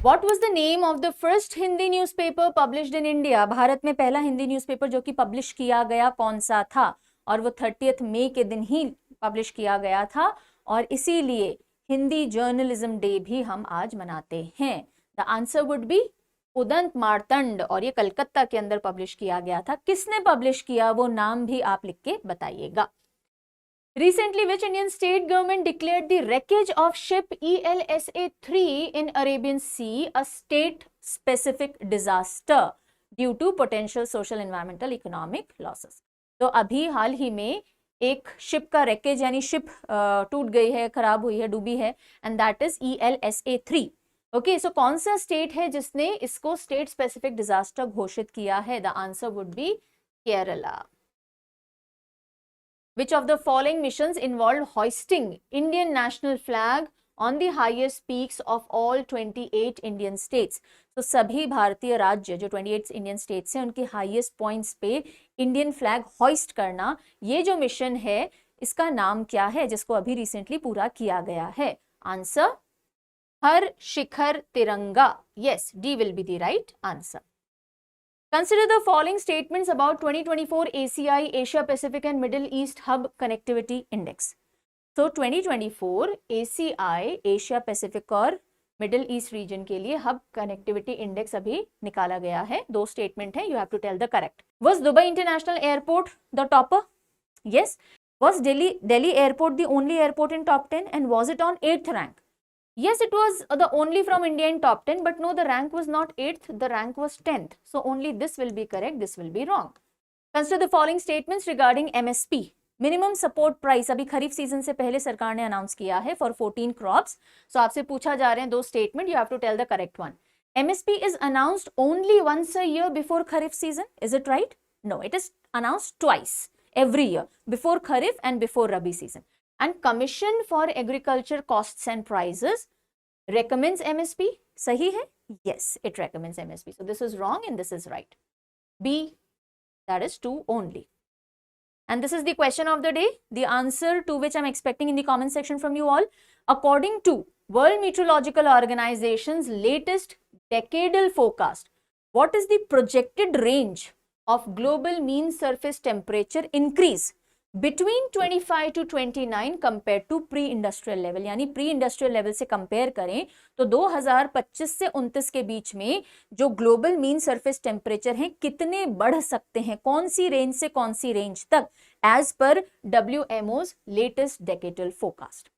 What was the name of the first Hindi newspaper published in India? Bharat में पहला Hindi newspaper जो कि publish किया गया कौन सा था? और वो 30 मई के दिन ही पब्लिश किया गया था और इसीलिए हिंदी जर्नलिज्म डे भी हम आज मनाते हैं. The answer would be Udant Martand और ये कलकत्ता के अंदर पब्लिश किया गया था. किसने पब्लिश किया वो नाम भी आप लिख के बताइएगा. Recently, which Indian state government declared the wreckage of ship ELSA-3 in Arabian Sea a state-specific disaster due to potential social, environmental, economic losses? तो अभी हाल ही में एक शिप का रैकेज यानी शिप टूट गई है, खराब हुई है, डूबी है, and that is ELSA-3. Okay, so कौन सा स्टेट है जिसने इसको स्टेट स्पेसिफिक डिजास्टर घोषित किया है? The answer would be Kerala. Which of the following missions involved hoisting Indian national flag on the highest peaks of all 28 Indian states? तो सभी भारतीय राज्य जो 28 इंडियन स्टेट्स हैं उनके हाईएस्ट पॉइंट्स पे इंडियन फ्लैग हॉइस्ट करना, ये जो मिशन है इसका नाम क्या है जिसको अभी रिसेंटली पूरा किया गया है? आंसर हर शिखर तिरंगा. Yes, D will be the right answer. Consider the following statements about 2024 ACI Asia Pacific and Middle East Hub Connectivity Index. So 2024 ACI Asia Pacific और Middle East region के लिए हब कनेक्टिविटी इंडेक्स अभी निकाला गया है. 2 statement है, you have to tell the correct. Was Dubai International Airport the topper? Yes. Was Delhi Airport the only airport in top 10 and was it on 8th rank? Yes, it was the only from India in top 10, but no, the rank was not 8th, the rank was 10th. So only this will be correct, this will be wrong. Consider the following statements regarding MSP. Minimum support price अभी खरीफ season से पहले सरकार ने announce किया है for 14 crops. So आपसे पूछा जा रहे हैं 2 statement, you have to tell the correct one. MSP is announced only once a year before kharif season. Is it right? No, it is announced twice every year, before kharif and before rabi season. And Commission for Agriculture Costs and Prices recommends MSP. सही है? Yes, it recommends MSP. So this is wrong and this is right. B, that is 2 only. And this is the question of the day, the answer to which I'm expecting in the comment section from you all. According to World Meteorological Organization's latest decadal forecast, what is the projected range of global mean surface temperature increase between 25 to 29 compared to pre-industrial level? यानी pre-industrial level से compare करें तो 2025 से 29 के बीच में जो global mean surface temperature हैं कितने बढ़ सकते हैं, कौन सी रेंज से कौन सी रेंज तक, as per WMO's latest decadal forecast.